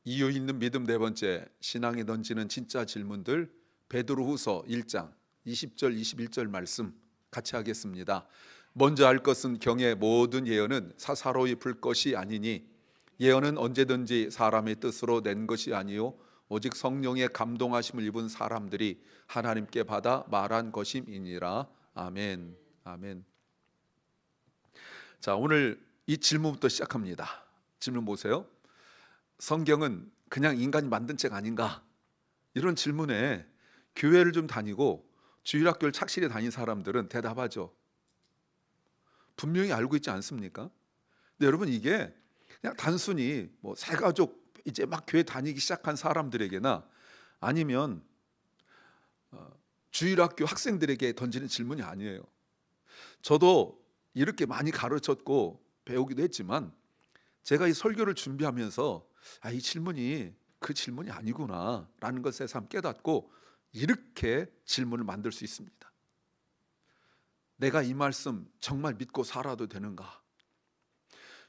이유 있는 믿음 네 번째, 신앙에 던지는 진짜 질문들. 베드로후서 1장 20절 21절 말씀 같이 하겠습니다. 먼저 알 것은 경의 모든 예언은 사사로이 불 것이 아니니 예언은 언제든지 사람의 뜻으로 낸 것이 아니요 오직 성령의 감동하심을 입은 사람들이 하나님께 받아 말한 것임이니라. 아멘. 아멘. 자, 오늘 이 질문부터 시작합니다. 질문 보세요. 성경은 그냥 인간이 만든 책 아닌가? 이런 질문에 교회를 좀 다니고 주일학교를 착실히 다닌 사람들은 대답하죠. 분명히 알고 있지 않습니까? 근데 여러분, 이게 그냥 단순히 뭐 새가족 이제 막 교회 다니기 시작한 사람들에게나 아니면 주일학교 학생들에게 던지는 질문이 아니에요. 저도 이렇게 많이 가르쳤고 배우기도 했지만 제가 이 설교를 준비하면서 이 질문이 그 질문이 아니구나 라는 것에 참 깨닫고 이렇게 질문을 만들 수 있습니다. 내가 이 말씀 정말 믿고 살아도 되는가?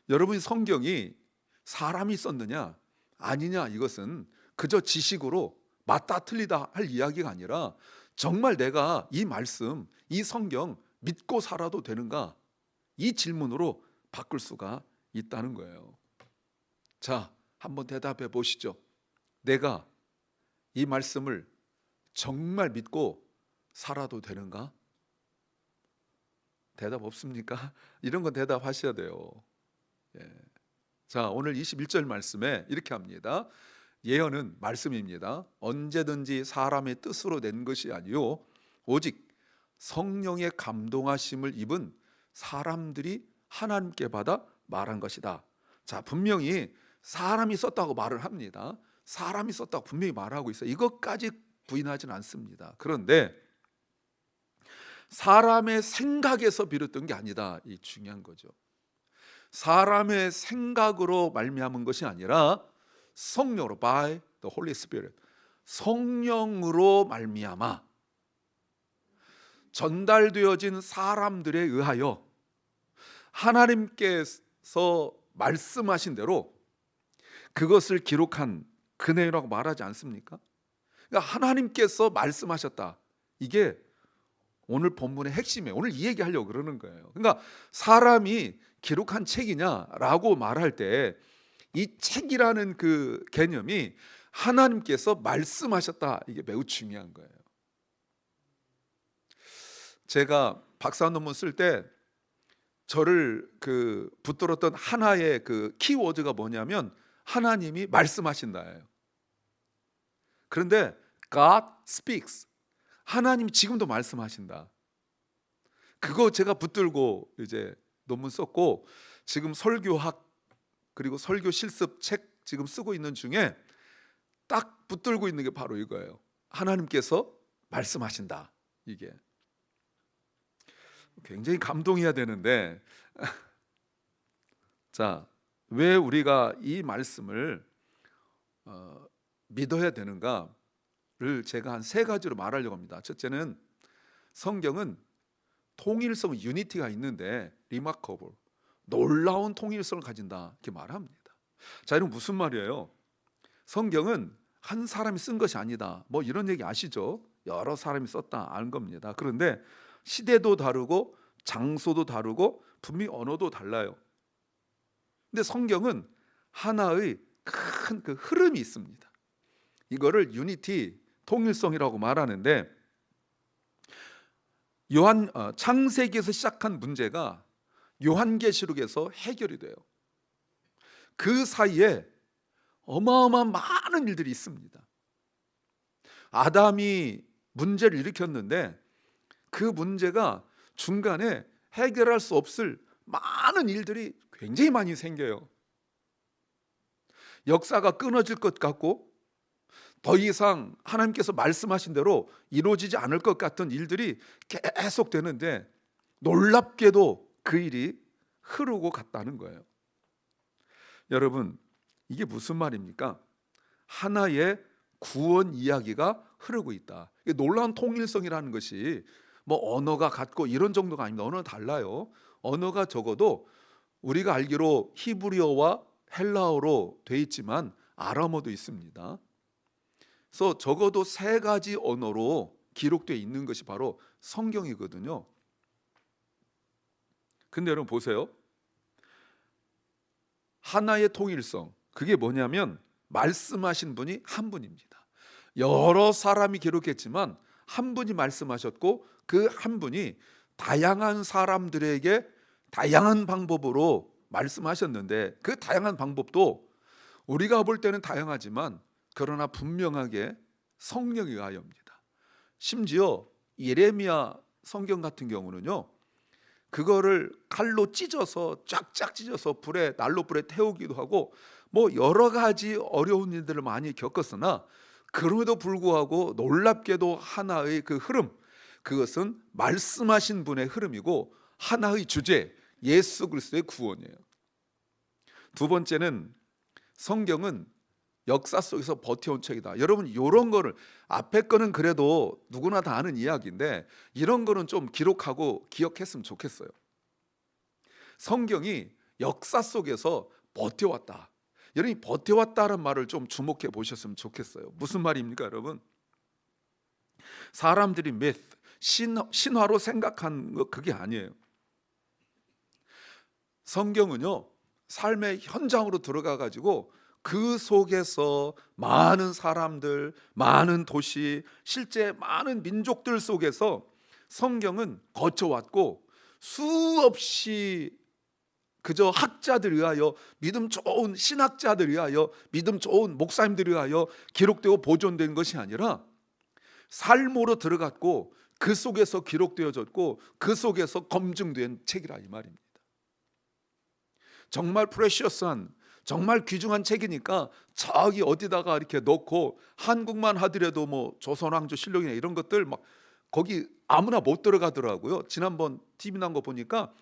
여러분이 성경이 사람이 썼느냐 아니냐, 이것은 그저 지식으로 맞다 틀리다 할 이야기가 아니라 정말 내가 이 말씀, 이 성경 믿고 살아도 되는가? 이 질문으로 바꿀 수가 있다는 거예요. 자, 한번 대답해 보시죠. 내가 이 말씀을 정말 믿고 살아도 되는가? 대답 없습니까? 이런 건 대답하셔야 돼요. 예. 자, 오늘 21절 말씀에 이렇게 합니다. 예언은 말씀입니다. 언제든지 사람의 뜻으로 낸 것이 아니요 오직 성령의 감동하심을 입은 사람들이 하나님께 받아 말한 것이다. 자, 분명히 사람이 썼다고 말을 합니다. 사람이 썼다고 분명히 말하고 있어요. 이것까지 부인하지는 않습니다. 그런데 사람의 생각에서 비롯된 게 아니다. 이 중요한 거죠. 사람의 생각으로 말미암은 것이 아니라 성령으로, by the Holy Spirit, 성령으로 말미암아 전달되어진 사람들에 의하여 하나님께서 말씀하신 대로 그것을 기록한 그 내용이라고 말하지 않습니까? 그러니까 하나님께서 말씀하셨다. 이게 오늘 본문의 핵심이에요. 오늘 이 얘기하려고 그러는 거예요. 그러니까 사람이 기록한 책이냐라고 말할 때 이 책이라는 그 개념이 하나님께서 말씀하셨다. 이게 매우 중요한 거예요. 제가 박사 논문 쓸 때 저를 붙들었던 하나의 그 키워드가 뭐냐면 하나님이 말씀하신다예요. 그런데 God speaks. 하나님 지금도 말씀하신다. 그거 제가 붙들고 이제 논문 썼고, 지금 설교학 그리고 설교 실습 책 지금 쓰고 있는 중에 딱 붙들고 있는 게 바로 이거예요. 하나님께서 말씀하신다. 이게 굉장히 감동해야 되는데 자, 왜 우리가 이 말씀을 믿어야 되는가를 제가 한 세 가지로 말하려고 합니다. 첫째는 성경은 통일성, 유니티가 있는데 remarkable, 놀라운 통일성을 가진다, 이렇게 말합니다. 자, 이건 무슨 말이에요? 성경은 한 사람이 쓴 것이 아니다, 뭐 이런 얘기 아시죠? 여러 사람이 썼다, 아는 겁니다. 그런데 시대도 다르고 장소도 다르고 분명히 언어도 달라요. 근데 성경은 하나의 큰 그 흐름이 있습니다. 이거를 유니티, 통일성이라고 말하는데, 창세기에서 시작한 문제가 요한계시록에서 해결이 돼요. 그 사이에 어마어마한 많은 일들이 있습니다. 아담이 문제를 일으켰는데 그 문제가 중간에 해결할 수 없을 많은 일들이 굉장히 많이 생겨요. 역사가 끊어질 것 같고 더 이상 하나님께서 말씀하신 대로 이루어지지 않을 것 같은 일들이 계속 되는데 놀랍게도 그 일이 흐르고 갔다는 거예요. 여러분, 이게 무슨 말입니까? 하나의 구원 이야기가 흐르고 있다. 이게 놀라운 통일성이라는 것이 뭐 언어가 같고 이런 정도가 아닙니다. 언어가 달라요. 언어가 적어도 우리가 알기로 히브리어와 헬라어로 돼 있지만 아람어도 있습니다. 그래서 적어도 3가지 언어로 기록되어 있는 것이 바로 성경이거든요. 근데 여러분 보세요. 하나의 통일성, 그게 뭐냐면 말씀하신 분이 한 분입니다. 여러 사람이 기록했지만 한 분이 말씀하셨고 그 한 분이 다양한 사람들에게 다양한 방법으로 말씀하셨는데, 그 다양한 방법도 우리가 볼 때는 다양하지만 그러나 분명하게 성령에 의하여입니다. 심지어 예레미야 성경 같은 경우는요, 그거를 칼로 찢어서 쫙쫙 찢어서 난로 불에 태우기도 하고 뭐 여러 가지 어려운 일들을 많이 겪었으나 그럼에도 불구하고 놀랍게도 하나의 그 흐름, 그것은 말씀하신 분의 흐름이고 하나의 주제, 예수 그리스도의 구원이에요. 두 번째는 성경은 역사 속에서 버텨온 책이다. 여러분 이런 거를, 앞에 거는 그래도 누구나 다 아는 이야기인데 이런 거는 좀 기록하고 기억했으면 좋겠어요. 성경이 역사 속에서 버텨왔다. 여러분이 버텨왔다는 말을 좀 주목해 보셨으면 좋겠어요. 무슨 말입니까 여러분? 사람들이 신화로 생각한 거 그게 아니에요. 성경은요, 삶의 현장으로 들어가 가지고 그 속에서 많은 사람들, 많은 도시, 실제 많은 민족들 속에서 성경은 거쳐왔고 수없이 그저 학자들 의하여, 믿음 좋은 신학자들 의하여, 믿음 좋은 목사님들 의하여 기록되고 보존된 것이 아니라 삶으로 들어갔고 그 속에서 기록되어졌고 그 속에서 검증된 책이라 이 말입니다. 정말 프레셔스한, 정말 귀중한 책이니까 저기 어디다가 이렇게 넣고 한국만 하더라도 뭐 조선왕조 실록이나 이런 것들 막 거기 아무나 못 들어가더라고요. 지난번 TV 난 거 보니까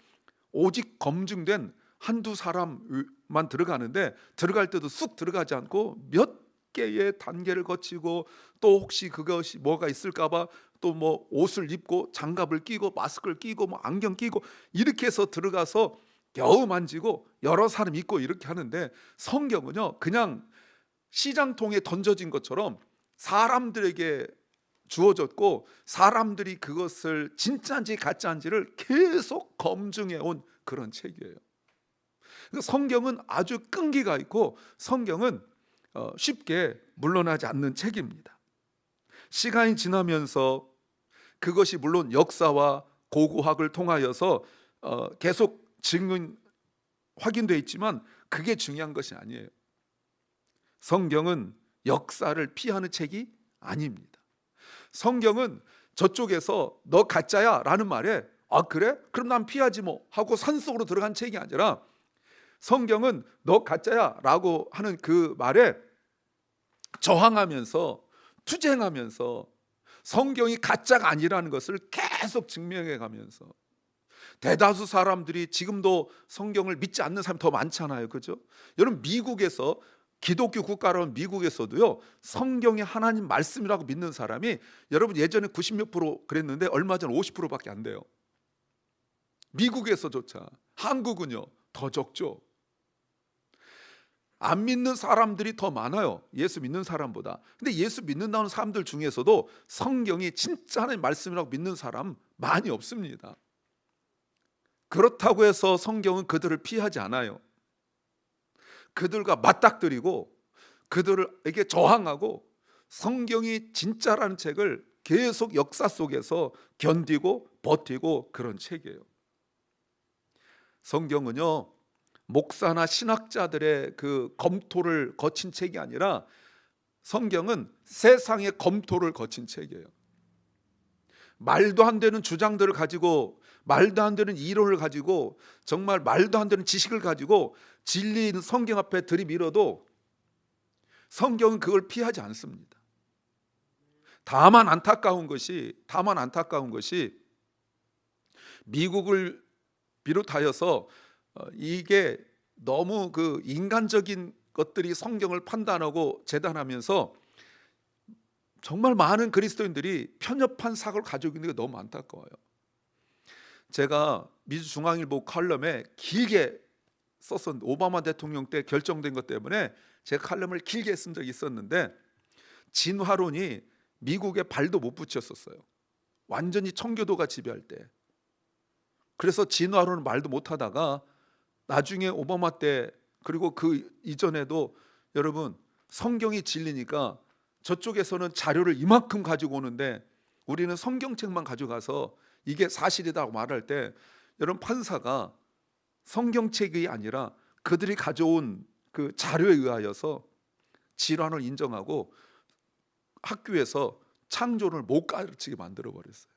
오직 검증된 한두 사람만 들어가는데 들어갈 때도 쑥 들어가지 않고 몇 개의 단계를 거치고 또 혹시 그것이 뭐가 있을까 봐 또 뭐 옷을 입고 장갑을 끼고 마스크를 끼고 뭐 안경 끼고 이렇게 해서 들어가서 겨우 만지고 여러 사람 있고 이렇게 하는데, 성경은요 그냥 시장통에 던져진 것처럼 사람들에게 주어졌고 사람들이 그것을 진짜인지 가짜인지를 계속 검증해 온 그런 책이에요. 성경은 아주 끈기가 있고 성경은 쉽게 물러나지 않는 책입니다. 시간이 지나면서 그것이 물론 역사와 고고학을 통하여서 계속 확인되어 있지만 그게 중요한 것이 아니에요. 성경은 역사를 피하는 책이 아닙니다. 성경은 저쪽에서 너 가짜야 라는 말에 아 그래? 그럼 난 피하지 뭐 하고 산속으로 들어간 책이 아니라, 성경은 너 가짜야 라고 하는 그 말에 저항하면서 투쟁하면서 성경이 가짜가 아니라는 것을 계속 증명해 가면서, 대다수 사람들이 지금도 성경을 믿지 않는 사람이 더 많잖아요. 그죠? 여러분 미국에서, 기독교 국가라는 미국에서도요 성경이 하나님 말씀이라고 믿는 사람이 여러분 예전에 90몇 프로 그랬는데 얼마 전 50%밖에 안 돼요. 미국에서조차. 한국은요 더 적죠. 안 믿는 사람들이 더 많아요, 예수 믿는 사람보다. 근데 예수 믿는다는 사람들 중에서도 성경이 진짜 하나님 말씀이라고 믿는 사람 많이 없습니다. 그렇다고 해서 성경은 그들을 피하지 않아요. 그들과 맞닥뜨리고 그들에게 저항하고 성경이 진짜라는 책을 계속 역사 속에서 견디고 버티고 그런 책이에요. 성경은요 목사나 신학자들의 그 검토를 거친 책이 아니라 성경은 세상의 검토를 거친 책이에요. 말도 안 되는 주장들을 가지고, 말도 안 되는 이론을 가지고, 정말 말도 안 되는 지식을 가지고 진리인 성경 앞에 들이밀어도 성경은 그걸 피하지 않습니다. 다만 안타까운 것이 미국을 비롯하여서 이게 너무 그 인간적인 것들이 성경을 판단하고 재단하면서 정말 많은 그리스도인들이 편협한 사고를 가지고 있는 게 너무 안타까워요. 제가 미주중앙일보 칼럼에 길게 썼었는데 오바마 대통령 때 결정된 것 때문에 제가 칼럼을 길게 쓴 적이 있었는데 진화론이 미국에 발도 못 붙였었어요. 완전히 청교도가 지배할 때. 그래서 진화론은 말도 못 하다가 나중에 오바마 때 그리고 그 이전에도 여러분 성경이 진리니까 저쪽에서는 자료를 이만큼 가지고 오는데 우리는 성경책만 가져가서 이게 사실이라고 말할 때 여러분 판사가 성경책이 아니라 그들이 가져온 그 자료에 의하여서 진화론을 인정하고 학교에서 창조를 못 가르치게 만들어 버렸어요.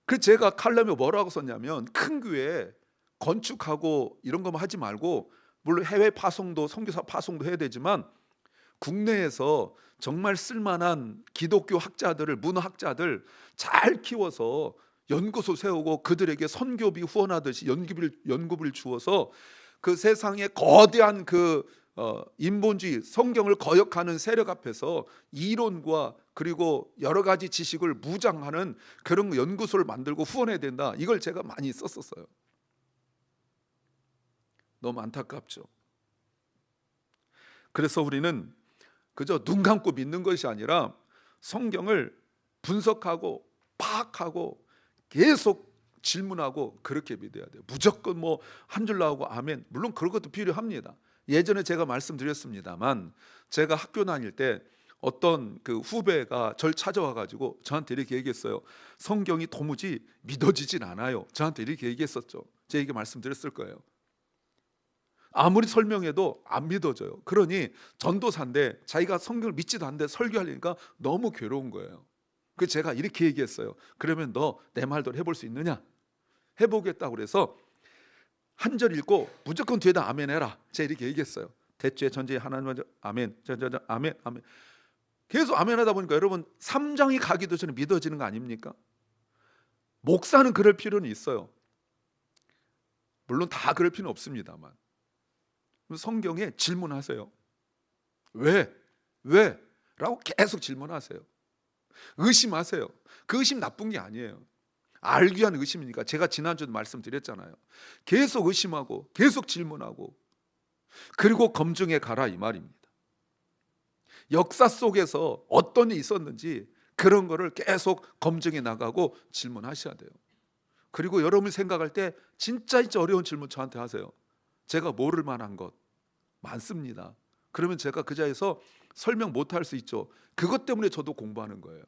그 제가 칼럼에 뭐라고 썼냐면 큰 교회 건축하고 이런 것만 하지 말고 물론 해외 파송도 선교사 파송도 해야 되지만 국내에서 정말 쓸만한 기독교 학자들을 문화학자들 잘 키워서 연구소 세우고 그들에게 선교비 후원하듯이 연구비를 주어서 그 세상에 거대한 그 인본주의 성경을 거역하는 세력 앞에서 이론과 그리고 여러 가지 지식을 무장하는 그런 연구소를 만들고 후원해야 된다. 이걸 제가 많이 썼었어요. 너무 안타깝죠. 그래서 우리는 그저 눈 감고 믿는 것이 아니라 성경을 분석하고 파악하고 계속 질문하고 그렇게 믿어야 돼요. 무조건 뭐 한 줄 나오고 아멘. 물론 그런 것도 필요합니다. 예전에 제가 말씀드렸습니다만 제가 학교 다닐 때 어떤 그 후배가 절 찾아와 가지고 저한테 이렇게 얘기했어요. 성경이 도무지 믿어지진 않아요. 저한테 이렇게 얘기했었죠. 제 얘기 말씀드렸을 거예요. 아무리 설명해도 안 믿어져요. 그러니 전도사인데 자기가 성경을 믿지도 않는데 설교하려니까 너무 괴로운 거예요. 그래서 제가 이렇게 얘기했어요. 그러면 너 내 말대로 해볼 수 있느냐? 해보겠다고 그래서 한 절 읽고 무조건 뒤에다 아멘 해라. 제가 이렇게 얘기했어요. 대죄 전제 하나님 먼저 아멘, 아멘, 아멘. 계속 아멘 하다 보니까 여러분 3장이 가기도 전에 믿어지는 거 아닙니까? 목사는 그럴 필요는 있어요. 물론 다 그럴 필요는 없습니다만 성경에 질문하세요. 왜? 왜? 라고 계속 질문하세요. 의심하세요. 그 의심 나쁜 게 아니에요. 알기 위한 의심이니까. 제가 지난주에도 말씀드렸잖아요. 계속 의심하고 계속 질문하고 그리고 검증해 가라 이 말입니다. 역사 속에서 어떤 일이 있었는지 그런 거를 계속 검증해 나가고 질문하셔야 돼요. 그리고 여러분이 생각할 때 진짜 어려운 질문 저한테 하세요. 제가 모를 만한 것 많습니다. 그러면 제가 그 자리에서 설명 못할 수 있죠. 그것 때문에 저도 공부하는 거예요.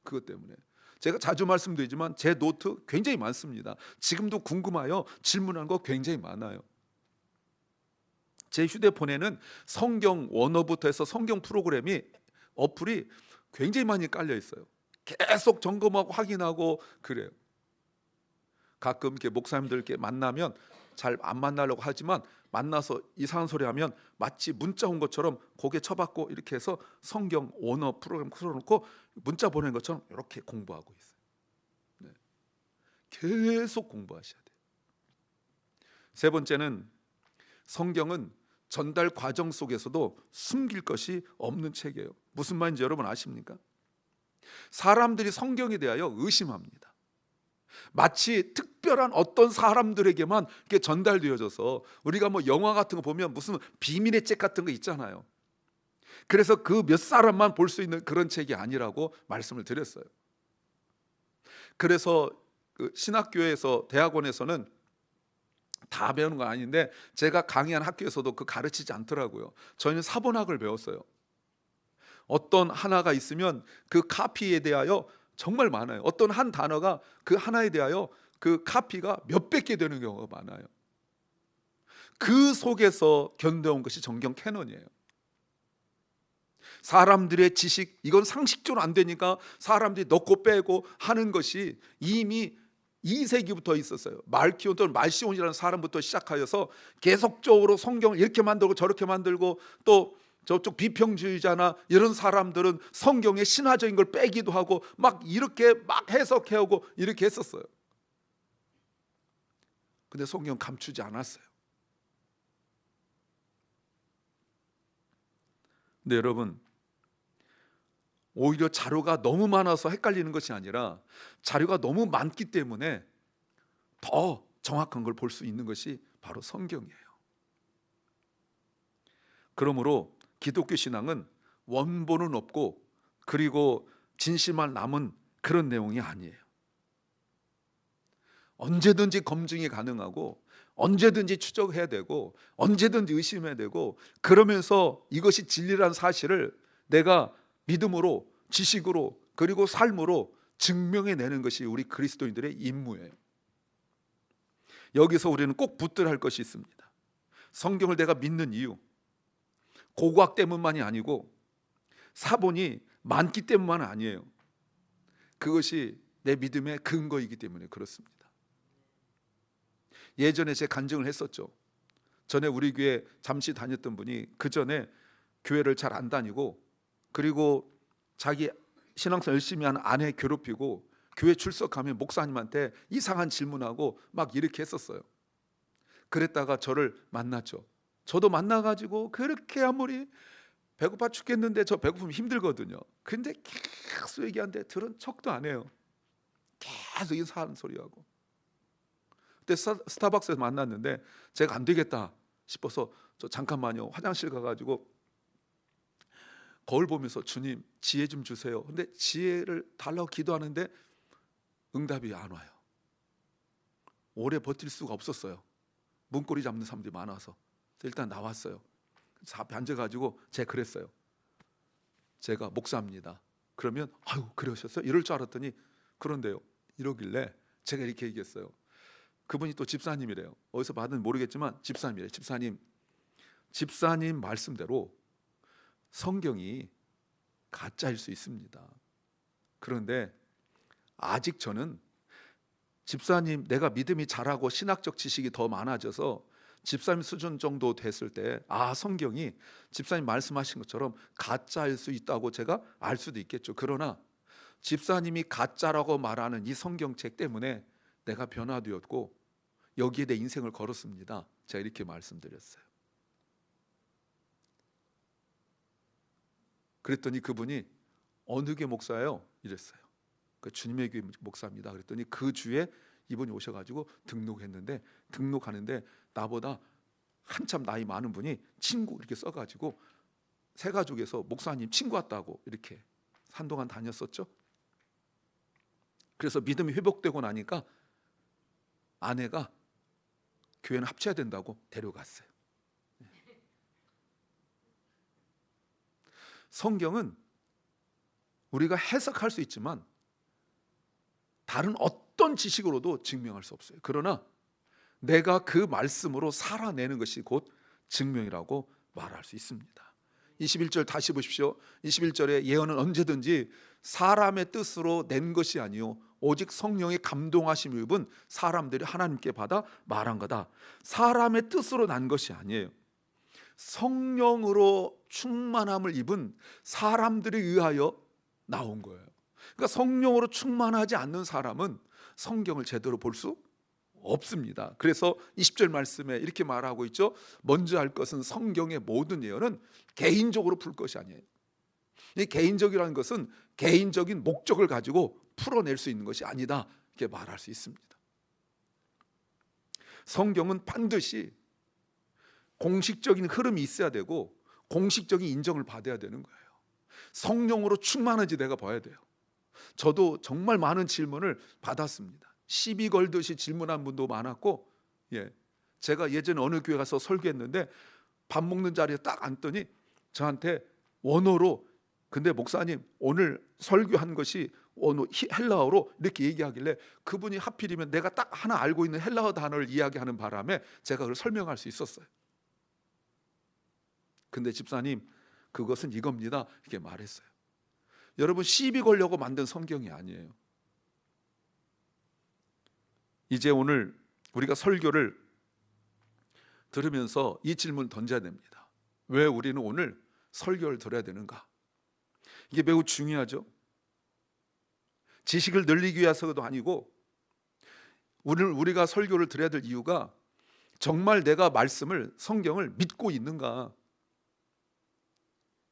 그것 때문에 제가 자주 말씀드리지만 제 노트 굉장히 많습니다. 지금도 궁금하여 질문한 거 굉장히 많아요. 제 휴대폰에는 성경 원어부터 해서 성경 프로그램이 어플이 굉장히 많이 깔려 있어요. 계속 점검하고 확인하고 그래요. 가끔 이렇게 목사님들께 만나면 잘 안 만나려고 하지만 만나서 이상한 소리 하면 마치 문자 온 것처럼 고개 쳐박고 이렇게 해서 성경 원어 프로그램 틀어놓고 문자 보내는 것처럼 이렇게 공부하고 있어요. 네. 계속 공부하셔야 돼요. 세 번째는 성경은 전달 과정 속에서도 숨길 것이 없는 책이에요. 무슨 말인지 여러분 아십니까? 사람들이 성경에 대하여 의심합니다. 마치 특별한 어떤 사람들에게만 이렇게 전달되어져서 우리가 뭐 영화 같은 거 보면 무슨 비밀의 책 같은 거 있잖아요. 그래서 그 몇 사람만 볼 수 있는 그런 책이 아니라고 말씀을 드렸어요. 그래서 그 신학교에서 대학원에서는 다 배우는 건 아닌데 제가 강의한 학교에서도 그 가르치지 않더라고요. 저희는 사본학을 배웠어요. 어떤 하나가 있으면 그 카피에 대하여 정말 많아요. 어떤 한 단어가 그 하나에 대하여 그 카피가 몇백 개 되는 경우가 많아요. 그 속에서 견뎌온 것이 정경 캐논이에요. 사람들의 지식, 이건 상식적으로 안 되니까 사람들이 넣고 빼고 하는 것이 이미 2세기부터 있었어요. 말키온 또는 말시온이라는 사람부터 시작하여서 계속적으로 성경을 이렇게 만들고 저렇게 만들고 또 저쪽 비평주의자나 이런 사람들은 성경의 신화적인 걸 빼기도 하고 막 이렇게 막 해석해오고 이렇게 했었어요. 근데 성경 감추지 않았어요. 근데 여러분 오히려 자료가 너무 많아서 헷갈리는 것이 아니라 자료가 너무 많기 때문에 더 정확한 걸 볼 수 있는 것이 바로 성경이에요. 그러므로 기독교 신앙은 원본은 없고 그리고 진실만 남은 그런 내용이 아니에요. 언제든지 검증이 가능하고 언제든지 추적해야 되고 언제든지 의심해야 되고, 그러면서 이것이 진리라는 사실을 내가 믿음으로, 지식으로, 그리고 삶으로 증명해내는 것이 우리 그리스도인들의 임무예요. 여기서 우리는 꼭 붙들어야 할 것이 있습니다. 성경을 내가 믿는 이유, 고고학 때문만이 아니고 사본이 많기 때문만 아니에요. 그것이 내 믿음의 근거이기 때문에 그렇습니다. 예전에 제 간증을 했었죠. 전에 우리 교회 잠시 다녔던 분이 그 전에 교회를 잘 안 다니고, 그리고 자기 신앙생활 열심히 하는 아내 괴롭히고, 교회 출석하면 목사님한테 이상한 질문하고 막 이렇게 했었어요. 그랬다가 저를 만났죠. 저도 만나가지고 그렇게 아무리 배고파 죽겠는데, 저 배고프면 힘들거든요. 근데 계속 얘기하는데 들은 척도 안 해요. 계속 이상한 소리하고. 그때 스타벅스에서 만났는데 제가 안 되겠다 싶어서 저 잠깐만요, 화장실 가가지고 거울 보면서 주님 지혜 좀 주세요. 근데 지혜를 달라고 기도하는데 응답이 안 와요. 오래 버틸 수가 없었어요. 문고리 잡는 사람들이 많아서. 일단 나왔어요. 앞에 앉아가지고 제가 그랬어요. 제가 목사입니다. 그러면 아유 그러셨어요? 이럴 줄 알았더니 그런데요 이러길래 제가 이렇게 얘기했어요. 그분이 또 집사님이래요. 어디서 받은 모르겠지만 집사님이래요. 집사님 말씀대로 성경이 가짜일 수 있습니다. 그런데 아직 저는 집사님, 내가 믿음이 자라고 신학적 지식이 더 많아져서 집사님 수준 정도 됐을 때 성경이 집사님 말씀하신 것처럼 가짜일 수 있다고 제가 알 수도 있겠죠. 그러나 집사님이 가짜라고 말하는 이 성경책 때문에 내가 변화되었고 여기에 내 인생을 걸었습니다. 제가 이렇게 말씀드렸어요. 그랬더니 그분이 어느 교 목사예요? 이랬어요. 그 주님의 교회 목사입니다. 그랬더니 그 주에 이분이 오셔가지고 등록했는데, 등록하는데 나보다 한참 나이 많은 분이 친구 이렇게 써가지고 새 가족에서 목사님 친구 왔다고 이렇게 한동안 다녔었죠. 그래서 믿음이 회복되고 나니까 아내가 교회는 합쳐야 된다고 데려갔어요. 성경은 우리가 해석할 수 있지만 다른 어떤 지식으로도 증명할 수 없어요. 그러나 내가 그 말씀으로 살아내는 것이 곧 증명이라고 말할 수 있습니다. 21절 다시 보십시오. 21절에 예언은 언제든지 사람의 뜻으로 낸 것이 아니요 오직 성령의 감동하심을 입은 사람들이 하나님께 받아 말한 거다. 사람의 뜻으로 난 것이 아니에요. 성령으로 충만함을 입은 사람들에 의하여 나온 거예요. 그러니까 성령으로 충만하지 않는 사람은 성경을 제대로 볼 수 없습니다. 그래서 20절 말씀에 이렇게 말하고 있죠. 먼저 할 것은 성경의 모든 예언은 개인적으로 풀 것이 아니에요. 이 개인적이라는 것은 개인적인 목적을 가지고 풀어낼 수 있는 것이 아니다, 이렇게 말할 수 있습니다. 성경은 반드시 공식적인 흐름이 있어야 되고 공식적인 인정을 받아야 되는 거예요. 성령으로 충만한지 내가 봐야 돼요. 저도 정말 많은 질문을 받았습니다. 시비 걸듯이 질문한 분도 많았고, 제가 예전에 어느 교회 가서 설교했는데 밥 먹는 자리에 딱 앉더니 저한테 원어로, 근데 목사님 오늘 설교한 것이 헬라어로 이렇게 얘기하길래, 그분이 하필이면 내가 딱 하나 알고 있는 헬라어 단어를 이야기하는 바람에 제가 그걸 설명할 수 있었어요. 근데 집사님 그것은 이겁니다, 이렇게 말했어요. 여러분, 시비 걸려고 만든 성경이 아니에요. 이제 오늘 우리가 설교를 들으면서 이 질문을 던져야 됩니다. 왜 우리는 오늘 설교를 들어야 되는가? 이게 매우 중요하죠. 지식을 늘리기 위해서도 아니고, 오늘 우리가 설교를 들어야 될 이유가 정말 내가 말씀을, 성경을 믿고 있는가?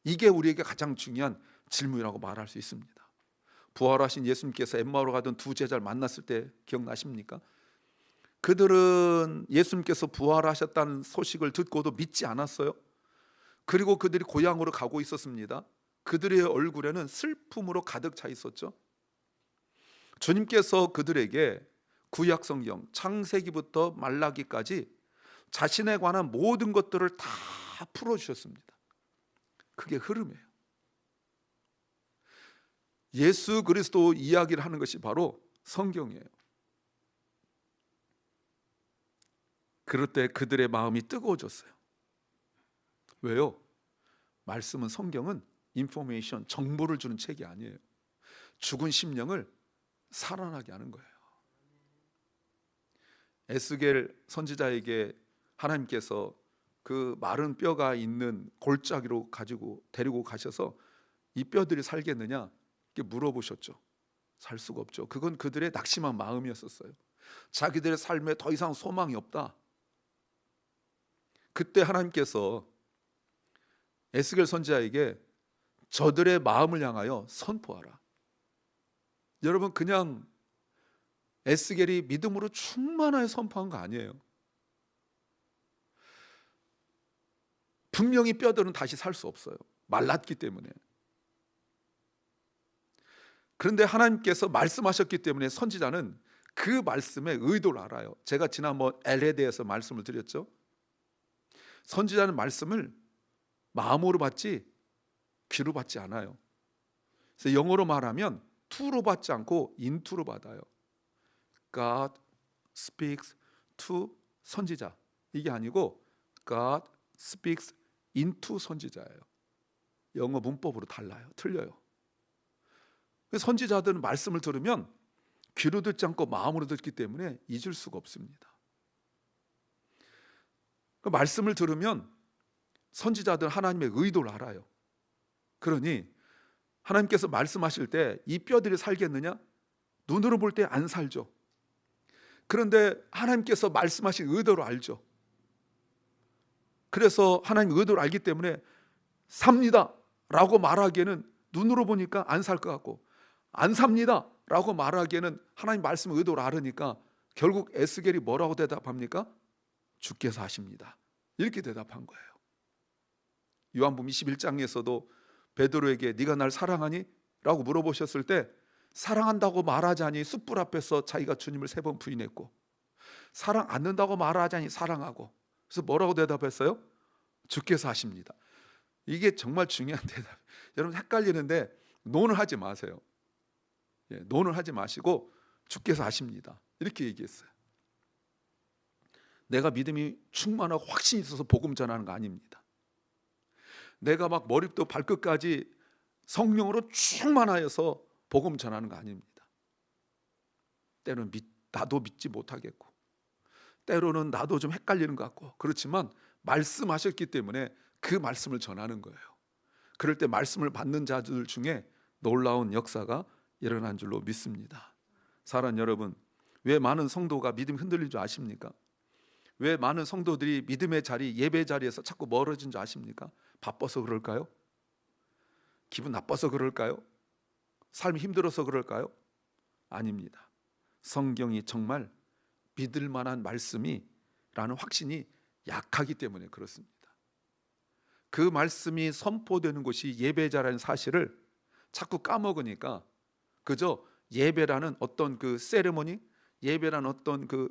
이게 우리에게 가장 중요한 질문이라고 말할 수 있습니다. 부활하신 예수님께서 엠마오로 가던 두 제자를 만났을 때 기억나십니까? 그들은 예수님께서 부활하셨다는 소식을 듣고도 믿지 않았어요. 그리고 그들이 고향으로 가고 있었습니다. 그들의 얼굴에는 슬픔으로 가득 차 있었죠. 주님께서 그들에게 구약 성경 창세기부터 말라기까지 자신에 관한 모든 것들을 다 풀어주셨습니다. 그게 흐름이에요. 예수 그리스도 이야기를 하는 것이 바로 성경이에요. 그럴 때 그들의 마음이 뜨거워졌어요. 왜요? 말씀은, 성경은 인포메이션, 정보를 주는 책이 아니에요. 죽은 심령을 살아나게 하는 거예요. 에스겔 선지자에게 하나님께서 그 마른 뼈가 있는 골짜기로 데리고 가셔서 이 뼈들이 살겠느냐 이렇게 물어보셨죠. 살 수가 없죠. 그건 그들의 낙심한 마음이었었어요. 자기들의 삶에 더 이상 소망이 없다. 그때 하나님께서 에스겔 선지자에게 저들의 마음을 향하여 선포하라. 여러분, 그냥 에스겔이 믿음으로 충만하여 선포한 거 아니에요. 분명히 뼈들은 다시 살 수 없어요. 말랐기 때문에. 그런데 하나님께서 말씀하셨기 때문에 선지자는 그 말씀의 의도를 알아요. 제가 지난번 엘에 대해서 말씀을 드렸죠. 선지자는 말씀을 마음으로 받지 귀로 받지 않아요. 그래서 영어로 말하면 to로 받지 않고 into로 받아요. God speaks to 선지자, 이게 아니고 God speaks into 선지자예요. 영어 문법으로 달라요. 틀려요. 선지자들은 말씀을 들으면 귀로 듣지 않고 마음으로 듣기 때문에 잊을 수가 없습니다. 그 말씀을 들으면 선지자들은 하나님의 의도를 알아요. 그러니 하나님께서 말씀하실 때 이 뼈들이 살겠느냐? 눈으로 볼 때 안 살죠. 그런데 하나님께서 말씀하신 의도를 알죠. 그래서 하나님 의도를 알기 때문에 삽니다 라고 말하기에는 눈으로 보니까 안 살 것 같고, 안 삽니다 라고 말하기에는 하나님 말씀 의도를 알으니까 결국 에스겔이 뭐라고 대답합니까? 주께서 하십니다, 이렇게 대답한 거예요. 요한복음 21장에서도 베드로에게 네가 날 사랑하니? 라고 물어보셨을 때 사랑한다고 말하자니 숯불 앞에서 자기가 주님을 3번 부인했고, 사랑 않는다고 말하자니 사랑하고, 그래서 뭐라고 대답했어요? 주께서 하십니다. 이게 정말 중요한 대답. 여러분 헷갈리는데 논을 하지 마세요. 논을 하지 마시고 주께서 하십니다, 이렇게 얘기했어요. 내가 믿음이 충만하고 확신이 있어서 복음 전하는 거 아닙니다. 내가 막 머리부터 발끝까지 성령으로 충만하여서 복음 전하는 거 아닙니다. 때로는 나도 믿지 못하겠고, 때로는 나도 좀 헷갈리는 것 같고, 그렇지만 말씀하셨기 때문에 그 말씀을 전하는 거예요. 그럴 때 말씀을 받는 자들 중에 놀라운 역사가 일어난 줄로 믿습니다. 사랑하는 여러분, 왜 많은 성도가 믿음이 흔들린 줄 아십니까? 왜 많은 성도들이 믿음의 자리, 예배 자리에서 자꾸 멀어진 줄 아십니까? 바빠서 그럴까요? 기분 나빠서 그럴까요? 삶이 힘들어서 그럴까요? 아닙니다. 성경이 정말 믿을 만한 말씀이라는 확신이 약하기 때문에 그렇습니다. 그 말씀이 선포되는 곳이 예배자라는 사실을 자꾸 까먹으니까 그저 예배라는 어떤 그 세레모니, 예배라는 어떤 그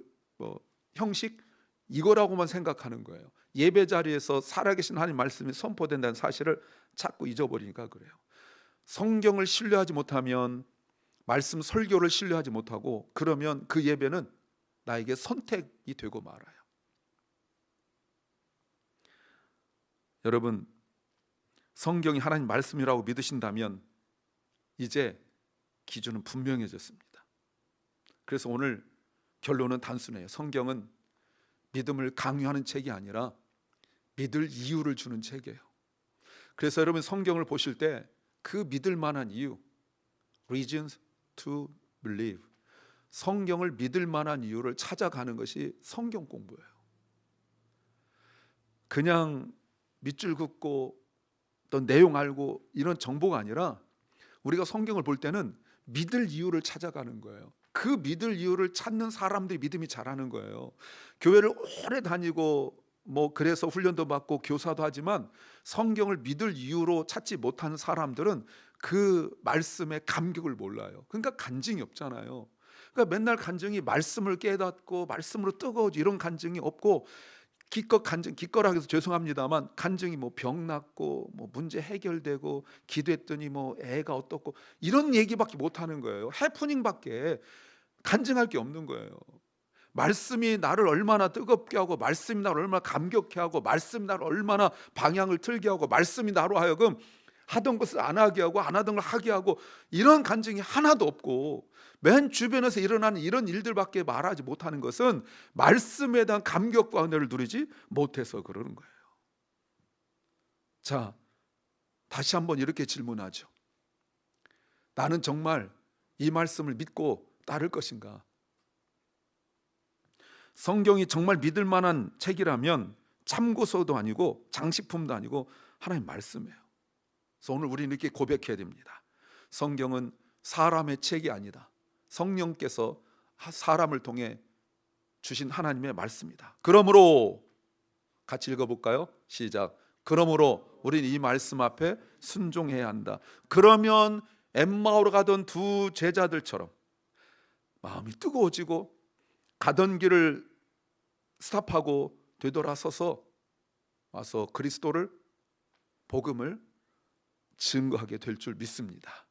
형식, 이거라고만 생각하는 거예요. 예배 자리에서 살아계신 하나님 말씀이 선포된다는 사실을 자꾸 잊어버리니까 그래요. 성경을 신뢰하지 못하면, 말씀 설교를 신뢰하지 못하고, 그러면 그 예배는 나에게 선택이 되고 말아요. 여러분, 성경이 하나님 말씀이라고 믿으신다면 이제 기준은 분명해졌습니다. 그래서 오늘 결론은 단순해요. 성경은 믿음을 강요하는 책이 아니라 믿을 이유를 주는 책이에요. 그래서 여러분 성경을 보실 때 그 믿을 만한 이유, reasons to believe, 성경을 믿을 만한 이유를 찾아가는 것이 성경 공부예요. 그냥 밑줄 긋고 또 내용 알고 이런 정보가 아니라 우리가 성경을 볼 때는 믿을 이유를 찾아가는 거예요. 그 믿을 이유를 찾는 사람들이 믿음이 자라는 거예요. 교회를 오래 다니고 뭐 그래서 훈련도 받고 교사도 하지만 성경을 믿을 이유로 찾지 못하는 사람들은 그 말씀의 감격을 몰라요. 그러니까 간증이 없잖아요. 그러니까 맨날 간증이 말씀을 깨닫고 말씀으로 뜨거워지 이런 간증이 없고, 기껏 간증, 기껏하게 해서 죄송합니다만 간증이 뭐 병 낫고 뭐 문제 해결되고 기도했더니 뭐 애가 어떻고 이런 얘기밖에 못 하는 거예요. 해프닝밖에 간증할 게 없는 거예요. 말씀이 나를 얼마나 뜨겁게 하고, 말씀이 나를 얼마나 감격해 하고, 말씀이 나를 얼마나 방향을 틀게 하고, 말씀이 나로 하여금 하던 것을 안 하게 하고 안 하던 걸 하게 하고, 이런 간증이 하나도 없고 맨 주변에서 일어나는 이런 일들밖에 말하지 못하는 것은 말씀에 대한 감격과 은혜를 누리지 못해서 그러는 거예요. 자, 다시 한번 이렇게 질문하죠. 나는 정말 이 말씀을 믿고 따를 것인가? 성경이 정말 믿을 만한 책이라면 참고서도 아니고 장식품도 아니고 하나님 말씀이에요. 그래서 오늘 우리는 이렇게 고백해야 됩니다. 성경은 사람의 책이 아니다. 성령께서 사람을 통해 주신 하나님의 말씀이다. 그러므로 같이 읽어볼까요? 시작. 그러므로 우리는 이 말씀 앞에 순종해야 한다. 그러면 엠마오로 가던 두 제자들처럼 마음이 뜨거워지고 가던 길을 스탑하고 되돌아서서 와서 그리스도를, 복음을 증거하게 될 줄 믿습니다.